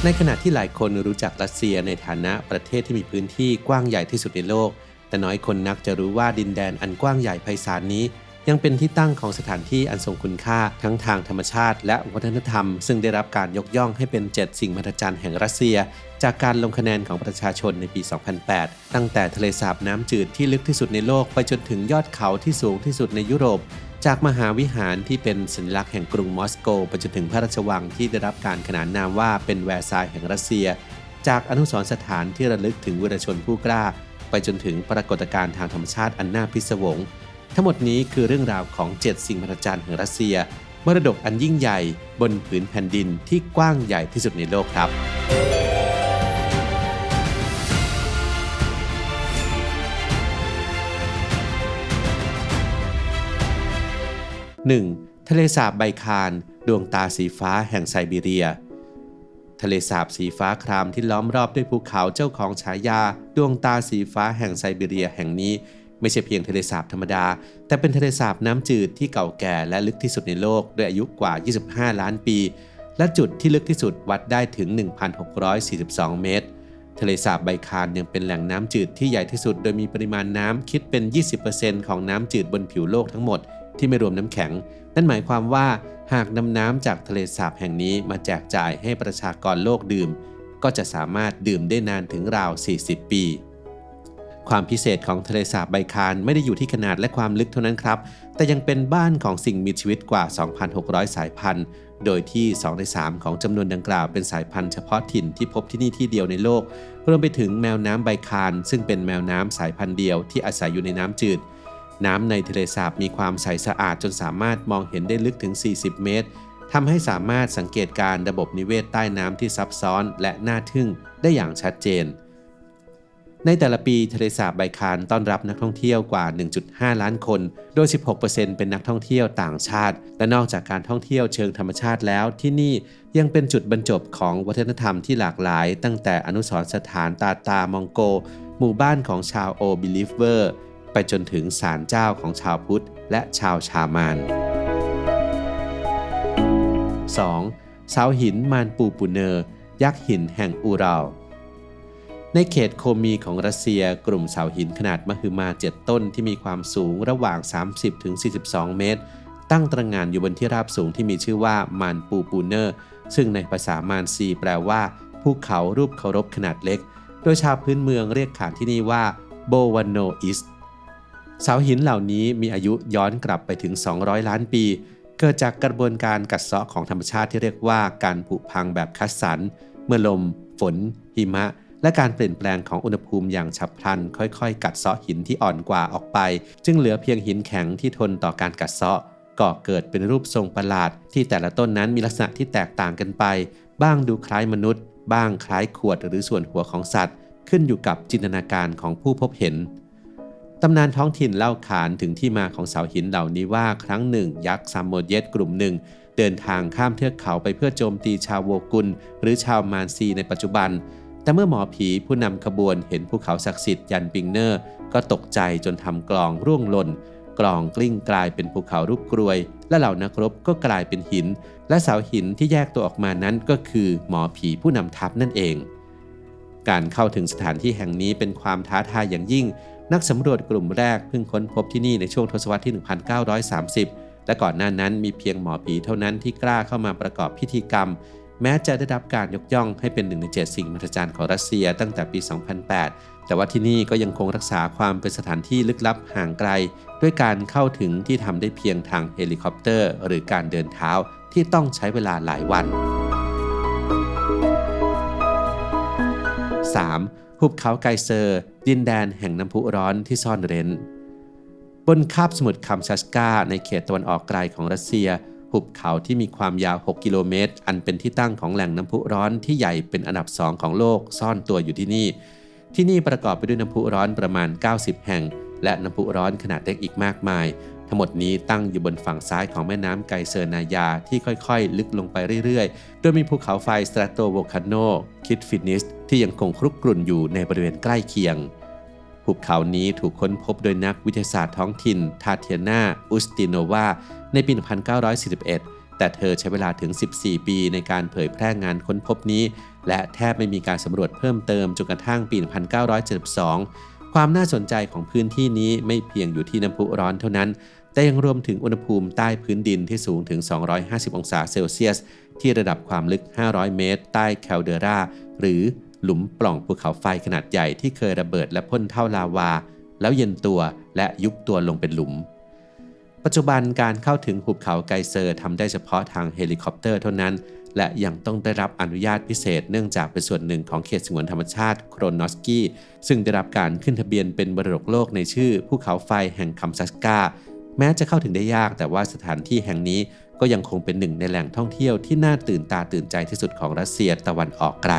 ในขณะที่หลายคนรู้จักรัสเซียในฐานะประเทศที่มีพื้นที่กว้างใหญ่ที่สุดในโลกแต่น้อยคนนักจะรู้ว่าดินแดนอันกว้างใหญ่ไพศาลนี้ยังเป็นที่ตั้งของสถานที่อันทรงคุณค่าทั้งทางธรรมชาติและวัฒนธรรมซึ่งได้รับการยกย่องให้เป็น7สิ่งมหัศจรรย์แห่งรัสเซียจากการลงคะแนนของประชาชนในปี 2008 ตั้งแต่ทะเลสาบน้ำจืดที่ลึกที่สุดในโลกไปจนถึงยอดเขาที่สูงที่สุดในยุโรปจากมหาวิหารที่เป็นสัญลักษณ์แห่งกรุงมอสโกไปจนถึงพระราชวังที่ได้รับการขนานนามว่าเป็นแวร์ซายน์แห่งรัสเซียจากอนุสรณ์สถานที่ระลึกถึงวีรชนผู้กล้าไปจนถึงปรากฏการณ์ทางธรรมชาติอันน่าพิศวงทั้งหมดนี้คือเรื่องราวของ7สิ่งมหัศจรรย์แห่งรัสเซียมรดกอันยิ่งใหญ่บนผืนแผ่นดินที่กว้างใหญ่ที่สุดในโลกครับ 1. ทะเลสาบไบคารดวงตาสีฟ้าแห่งไซบีเรียทะเลสาบสีฟ้าครามที่ล้อมรอบด้วยภูเขาเจ้าของฉายาดวงตาสีฟ้าแห่งไซบีเรียแห่งนี้ไม่ใช่เพียงทะเลสาบธรรมดาแต่เป็นทะเลสาบน้ำจืดที่เก่าแก่และลึกที่สุดในโลกด้วยอายุกว่า25ล้านปีและจุดที่ลึกที่สุดวัดได้ถึง 1,642 เมตรทะเลสาบไบคารยังเป็นแหล่งน้ำจืดที่ใหญ่ที่สุดโดยมีปริมาณน้ำคิดเป็น 20% ของน้ำจืดบนผิวโลกทั้งหมดที่ไม่รวมน้ำแข็งนั่นหมายความว่าหากนำน้ำจากทะเลสาบแห่งนี้มาแจกจ่ายให้ประชากรโลกดื่มก็จะสามารถดื่มได้นานถึงราว40ปีความพิเศษของทะเลสาบไบคารไม่ได้อยู่ที่ขนาดและความลึกเท่านั้นครับแต่ยังเป็นบ้านของสิ่งมีชีวิตกว่า 2,600 สายพันธุ์โดยที่2ใน3ของจำนวนดังกล่าวเป็นสายพันธุ์เฉพาะถิ่นที่พบที่นี่ที่เดียวในโลกรวมไปถึงแมวน้ำไบคารซึ่งเป็นแมวน้ำสายพันธุ์เดียวที่อาศัยอยู่ในน้ำจืดน้ำในทะเลสาบมีความใสสะอาดจนสามารถมองเห็นได้ลึกถึง40เมตรทำให้สามารถสังเกตการระบบนิเวศใต้น้ำที่ซับซ้อนและน่าทึ่งได้อย่างชัดเจนในแต่ละปีทะเลสาบไบคารต้อนรับนักท่องเที่ยวกว่า 1.5 ล้านคนโดย 16% เป็นนักท่องเที่ยวต่างชาติและนอกจากการท่องเที่ยวเชิงธรรมชาติแล้วที่นี่ยังเป็นจุดบรรจบของวัฒนธรรมที่หลากหลายตั้งแต่อนุสรณ์สถานตามองโกหมู่บ้านของชาวโอบิลิฟเวอร์ไปจนถึงศาลเจ้าของชาวพุทธและชาวชามาน 2. เสาหินมานปูปูเนอร์ยักษ์หินแห่งอูรัลในเขตโคมีของรัสเซียกลุ่มเสาหินขนาดมหึมา7ต้นที่มีความสูงระหว่าง 30-42 เมตรตั้งตระหง่านอยู่บนที่ราบสูงที่มีชื่อว่ามานปูปูเนอร์ซึ่งในภาษามานซีแปลว่าภูเขารูปเคารพขนาดเล็กโดยชาวพื้นเมืองเรียกขานที่นี่ว่าโบวานโนอิสเสาหินเหล่านี้มีอายุย้อนกลับไปถึง200ล้านปีเกิดจากกระบวนการกัดเซาะของธรรมชาติที่เรียกว่าการผุพังแบบคัดสรรเมื่อลมฝนหิมะและการเปลี่ยนแปลงของอุณหภูมิอย่างฉับพลันค่อยๆกัดเซาะหินที่อ่อนกว่าออกไปจึงเหลือเพียงหินแข็งที่ทนต่อการกัดเซาะก่อเกิดเป็นรูปทรงประหลาดที่แต่ละต้นนั้นมีลักษณะที่แตกต่างกันไปบ้างดูคล้ายมนุษย์บ้างคล้ายขวดหรือส่วนหัวของสัตว์ขึ้นอยู่กับจินตนาการของผู้พบเห็นตำนานท้องถิ่นเล่าขานถึงที่มาของเสาหินเหล่านี้ว่าครั้งหนึ่งยักษ์ซามโมเยตกลุ่มหนึ่งเดินทางข้ามเทือกเขาไปเพื่อโจมตีชาวโวกุลหรือชาวมานซีในปัจจุบันแต่เมื่อหมอผีผู้นำขบวนเห็นภูเขาศักดิ์สิทธิ์ยันปิงเนอร์ก็ตกใจจนทำกลองร่วงหล่นกลองกลิ้งกลายเป็นภูเขารูปกรวยและเหล่านักรบก็กลายเป็นหินและเสาหินที่แยกตัวออกมานั้นก็คือหมอผีผู้นำทัพนั่นเองการเข้าถึงสถานที่แห่งนี้เป็นความท้าทายอย่างยิ่งนักสำรวจกลุ่มแรกเพิ่งค้นพบที่นี่ในช่วงทศวรรษที่ 1930 และก่อนหน้านั้นมีเพียงหมอผีเท่านั้นที่กล้าเข้ามาประกอบพิธีกรรมแม้จะได้รับการยกย่องให้เป็น1ใน7สิ่งมหัศจรรย์ของรัสเซียตั้งแต่ปี 2008 แต่ว่าที่นี่ก็ยังคงรักษาความเป็นสถานที่ลึกลับห่างไกลด้วยการเข้าถึงที่ทำได้เพียงทางเฮลิคอปเตอร์หรือการเดินเท้าที่ต้องใช้เวลาหลายวัน 3. หุบเขาไกเซอร์ดินแดนแห่งน้ำพุร้อนที่ซ่อนเร้นบนคาบสมุทรคัมชัตสกาในเขตตะวันออกไกลของรัสเซียหุบเขาที่มีความยาว6กิโลเมตรอันเป็นที่ตั้งของแหล่งน้ำพุร้อนที่ใหญ่เป็นอันดับ2ของโลกซ่อนตัวอยู่ที่นี่ประกอบไปด้วยน้ำพุร้อนประมาณ90แห่งและน้ำพุร้อนขนาดเล็กอีกมากมายทั้งหมดนี้ตั้งอยู่บนฝั่งซ้ายของแม่น้ำไกเซอร์นายาที่ค่อยๆลึกลงไปเรื่อยๆโดยมีภูเขาไฟสตราโตโวลคาโนคิดฟินิสที่ยังคงครุกรุ่นอยู่ในบริเวณใกล้เคียงหุบเขานี้ถูกค้นพบโดยนักวิทยาศาสตร์ท้องถิ่นทาเทียนาอุสติโนวาในปี 1941 แต่เธอใช้เวลาถึง 14 ปีในการเผยแพร่งานค้นพบนี้และแทบไม่มีการสำรวจเพิ่มเติมจนกระทั่งปี 1972 ความน่าสนใจของพื้นที่นี้ไม่เพียงอยู่ที่น้ำพุร้อนเท่านั้นแต่ยังรวมถึงอุณหภูมิใต้พื้นดินที่สูงถึง 250 องศาเซลเซียสที่ระดับความลึก 500 เมตรใต้แคลเดราหรือหลุมปล่องภูเขาไฟขนาดใหญ่ที่เคยระเบิดและพ่นเท่าลาวาแล้วเย็นตัวและยุบตัวลงเป็นหลุมปัจจุบันการเข้าถึงหุบเขาไกเซอร์ทำได้เฉพาะทางเฮลิคอปเตอร์เท่านั้นและยังต้องได้รับอนุญาตพิเศษเนื่องจากเป็นส่วนหนึ่งของเขตสงวนธรรมชาติโครนอสกี้ซึ่งได้รับการขึ้นทะเบียนเป็นมรดกโลกในชื่อภูเขาไฟแห่งคัมชัตกาแม้จะเข้าถึงได้ยากแต่ว่าสถานที่แห่งนี้ก็ยังคงเป็นหนึ่งในแหล่งท่องเที่ยวที่น่าตื่นตาตื่นใจที่สุดของรัสเซียตะวันออกไกล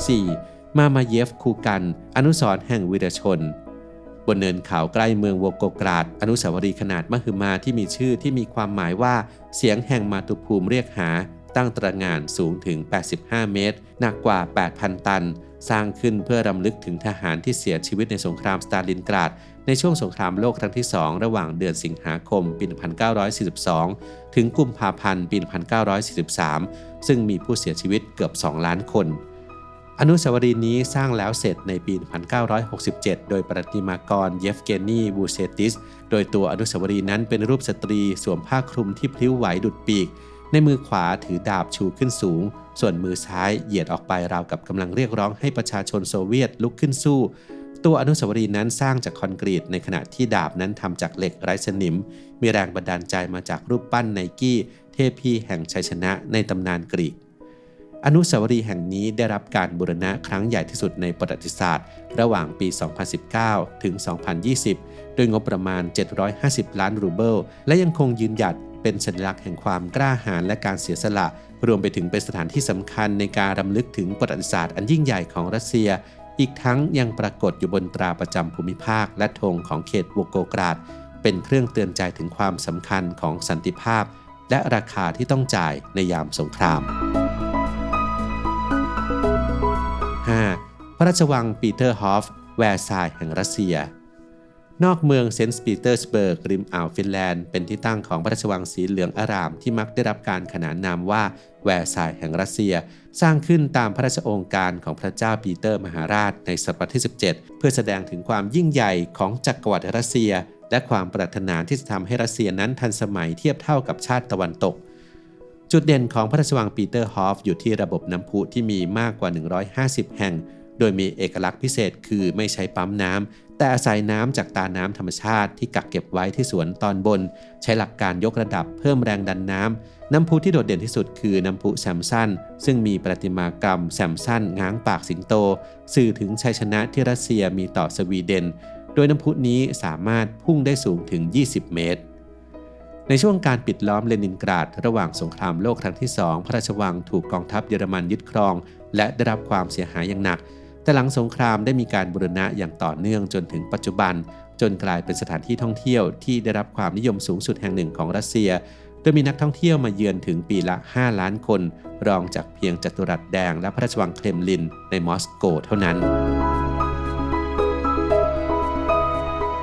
4. มามาเยฟคูกันอนุสรณ์แห่งวีรชนบนเนินเขาใกล้เมืองโวโกกราดอนุสาวรีย์ขนาดมหึมาที่มีชื่อที่มีความหมายว่าเสียงแห่งมาตุภูมิเรียกหาตั้งตระหง่านสูงถึง 85 เมตรหนักกว่า 8,000 ตันสร้างขึ้นเพื่อรำลึกถึงทหารที่เสียชีวิตในสงครามสตาลินกราดในช่วงสงครามโลกครั้งที่ 2 ระหว่างเดือนสิงหาคมปี 1942 ถึงกุมภาพันธ์ปี 1943 ซึ่งมีผู้เสียชีวิตเกือบ 2 ล้านคนอนุสาวรีย์นี้สร้างแล้วเสร็จในปี 1967 โดยประติมากรเยฟเกนีบูเซติสโดยตัวอนุสาวรีย์นั้นเป็นรูปสตรีสวมผ้าคลุมที่พลิ้วไหวดุจปีกในมือขวาถือดาบชูขึ้นสูงส่วนมือซ้ายเหยียดออกไปราวกับกำลังเรียกร้องให้ประชาชนโซเวียตลุกขึ้นสู้ตัวอนุสาวรีย์นั้นสร้างจากคอนกรีตในขณะที่ดาบนั้นทำจากเหล็กไร้สนิมมีแรงบันดาลใจมาจากรูปปั้นไนกี้เทพีแห่งชัยชนะในตำนานกรีกอนุสาวรีย์แห่งนี้ได้รับการบูรณะครั้งใหญ่ที่สุดในประวัติศาสตร์ระหว่างปี 2019 ถึง 2020 โดยงบประมาณ 750 ล้านรูเบิลและยังคงยืนหยัดเป็นสัญลักษณ์แห่งความกล้าหาญและการเสียสละรวมไปถึงเป็นสถานที่สำคัญในการรำลึกถึงประวัติศาสตร์อันยิ่งใหญ่ของรัสเซียอีกทั้งยังปรากฏอยู่บนตราประจำภูมิภาคและธงของเขตโวโกกราดเป็นเครื่องเตือนใจถึงความสำคัญของสันติภาพและราคาที่ต้องจ่ายในยามสงคราม 5. พระราชวังปีเตอร์ฮอฟแวร์ซายน์แห่งรัสเซียนอกเมืองเซนต์ปีเตอร์สเบิร์กริมอ่าวฟินแลนด์เป็นที่ตั้งของพระราชวังสีเหลืองอารามที่มักได้รับการขนานนามว่าแวร์ซายน์แห่งรัสเซียสร้างขึ้นตามพระราชโองการของพระเจ้าปีเตอร์มหาราชในศตวรรษที่ 17 เพื่อแสดงถึงความยิ่งใหญ่ของจักรวรรดิรัสเซียและความปรารถนาที่จะทำให้รัสเซียนั้นทันสมัยเทียบเท่ากับชาติตะวันตกจุดเด่นของพระราชวังปีเตอร์ฮอฟอยู่ที่ระบบน้ำพุที่มีมากกว่า 150 แห่งโดยมีเอกลักษณ์พิเศษคือไม่ใช้ปั๊มน้ำแต่อาศัยน้ำจากตาน้ำธรรมชาติที่กักเก็บไว้ที่สวนตอนบนใช้หลักการยกระดับเพิ่มแรงดันน้ำพุที่โดดเด่นที่สุดคือน้ำพุแซมสันซึ่งมีประติมากรรมแซมสันง้างปากสิงโตสื่อถึงชัยชนะที่รัสเซียมีต่อสวีเดนโดยน้ำพุนี้สามารถพุ่งได้สูงถึง 20 เมตรในช่วงการปิดล้อมเลนินกราดระหว่างสงครามโลกครั้งที่ 2 พระราชวังถูกกองทัพเยอรมันยึดครองและได้รับความเสียหายอย่างหนักแต่หลังสงครามได้มีการบูรณะอย่างต่อเนื่องจนถึงปัจจุบันจนกลายเป็นสถานที่ท่องเที่ยวที่ได้รับความนิยมสูงสุดแห่งหนึ่งของรัสเซียโดยมีนักท่องเที่ยวมาเยือนถึงปีละ 5 ล้านคนรองจากเพียงจัตุรัสแดงและพระราชวังเครมลินในมอสโกเท่านั้น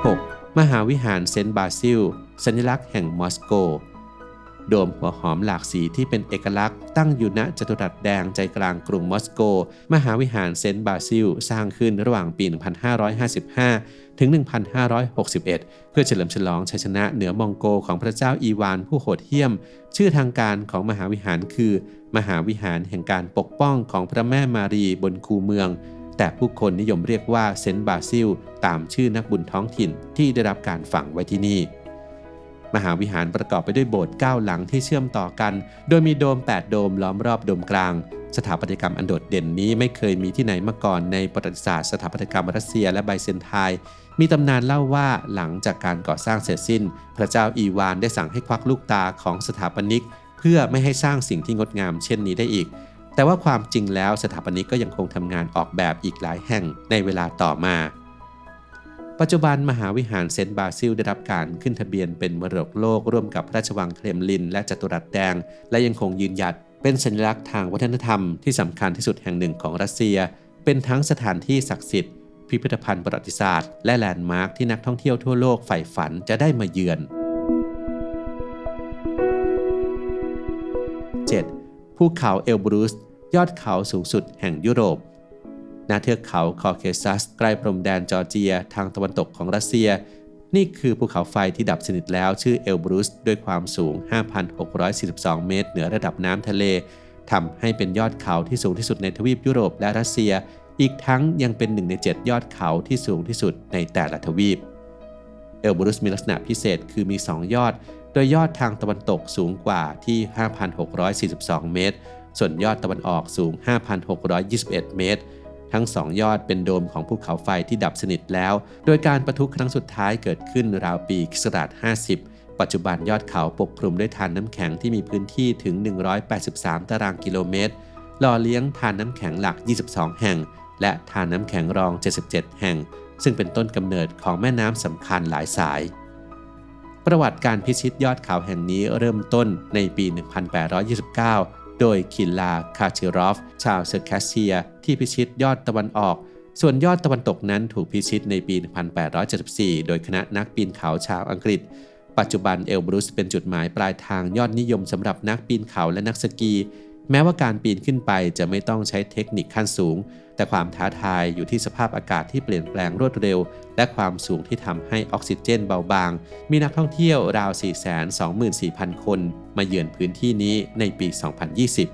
6. มหาวิหารเซนต์บาซิลสัญลักษณ์แห่งมอสโกโดมหัวหอมหลากสีที่เป็นเอกลักษณ์ตั้งอยู่ณจัตุรัสแดงใจกลางกรุงมอสโกมหาวิหารเซนต์บาซิลสร้างขึ้นระหว่างปี 1555 ถึง 1561 เพื่อเฉลิมฉลองชัยชนะเหนือมองโกของพระเจ้าอีวานผู้โหดเหี้ยมชื่อทางการของมหาวิหารคือมหาวิหารแห่งการปกป้องของพระแม่มารีบนคูเมืองแต่ผู้คนนิยมเรียกว่าเซนต์บาซิลตามชื่อนักบุญท้องถิ่นที่ได้รับการฝังไว้ที่นี่มหาวิหารประกอบไปด้วยโบสถ์9หลังที่เชื่อมต่อกันโดยมีโดม8โดมล้อมรอบโดมกลางสถาปัตยกรรมอันโดดเด่นนี้ไม่เคยมีที่ไหนมาก่อนในประวัติศาสตร์สถาปัตยกรรมรัสเซียและไบเซนไทน์มีตำนานเล่าว่าหลังจากการก่อสร้างเสร็จสิ้นพระเจ้าอีวานได้สั่งให้ควักลูกตาของสถาปนิกเพื่อไม่ให้สร้างสิ่งที่งดงามเช่นนี้ได้อีกแต่ว่าความจริงแล้วสถาปนิกก็ยังคงทำงานออกแบบอีกหลายแห่งในเวลาต่อมาปัจจุบันมหาวิหารเซนต์บาซิลได้รับการขึ้นทะเบียนเป็นมรดกโลกร่วมกับพระราชวังเครมลินและจัตุรัสแดงและยังคงยืนหยัดเป็นสัญลักษณ์ทางวัฒนธรรมที่สำคัญที่สุดแห่งหนึ่งของรัสเซียเป็นทั้งสถานที่ศักดิ์สิทธิ์พิพิธภัณฑ์ประวัติศาสตร์และแลนด์มาร์คที่นักท่องเที่ยวทั่วโลกใฝ่ฝันจะได้มาเยือน 7. ภูเขาเอลบรูสยอดเขาสูงสุดแห่งยุโรปณเทือกเขาคอเคซัสใกล้พรมแดนจอร์เจียทางตะวันตกของรัสเซียนี่คือภูเขาไฟที่ดับสนิทแล้วชื่อเอลบรูสด้วยความสูง 5,642 เมตรเหนือระดับน้ำทะเลทำให้เป็นยอดเขาที่สูงที่สุดในทวีปยุโรปและรัสเซียอีกทั้งยังเป็น1 ใน 7 ยอดเขาที่สูงที่สุดในแต่ละทวีปเอลบรูสมีลักษณะพิเศษคือมี2ยอดโดยยอดทางตะวันตกสูงกว่าที่ 5,642 เมตรส่วนยอดตะวันออกสูง 5,621 เมตรทั้ง2ยอดเป็นโดมของภูเขาไฟที่ดับสนิทแล้วโดยการประทุครั้งสุดท้ายเกิดขึ้นราวปีค.ศ. 50ปัจจุบันยอดเขาปกคลุมด้วยธารน้ำแข็งที่มีพื้นที่ถึง183 ตารางกิโลเมตรหล่อเลี้ยงธารน้ำแข็งหลัก22 แห่งและธารน้ำแข็งรอง77 แห่งซึ่งเป็นต้นกำเนิดของแม่น้ำสำคัญหลายสายประวัติการพิชิตยอดเขาแห่งนี้เริ่มต้นในปี 1829 โดยคิลลา คาชิรอฟชาวเซอร์แคสเซียที่พิชิตยอดตะวันออกส่วนยอดตะวันตกนั้นถูกพิชิตในปี 1874 โดยคณะนักปีนเขาชาวอังกฤษปัจจุบันเอลบรูสเป็นจุดหมายปลายทางยอดนิยมสำหรับนักปีนเขาและนักสกีแม้ว่าการปีนขึ้นไปจะไม่ต้องใช้เทคนิคขั้นสูงแต่ความท้าทายอยู่ที่สภาพอากาศที่เปลี่ยนแปลงรวดเร็วและความสูงที่ทำให้ออกซิเจนเบาบางมีนักท่องเที่ยวราว 424,000 คนมาเยือนพื้นที่นี้ในปี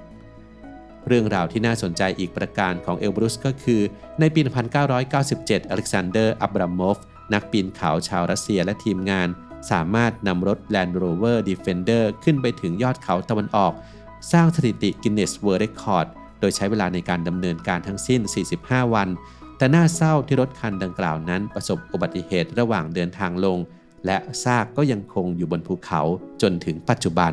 2020 เรื่องราวที่น่าสนใจอีกประการของเอลบรูสก็คือในปี 1997 อเล็กซานเดอร์ อับรามอฟนักปีนเขาชาวรัสเซียและทีมงานสามารถนำรถ Land Rover Defender ขึ้นไปถึงยอดเขาตะวันออกสร้างสถิติ Guinness World Record โดยใช้เวลาในการดำเนินการทั้งสิ้น 45 วันแต่น่าเศร้าที่รถคันดังกล่าวนั้นประสบอุบัติเหตุระหว่างเดินทางลงและซากก็ยังคงอยู่บนภูเขาจนถึงปัจจุบัน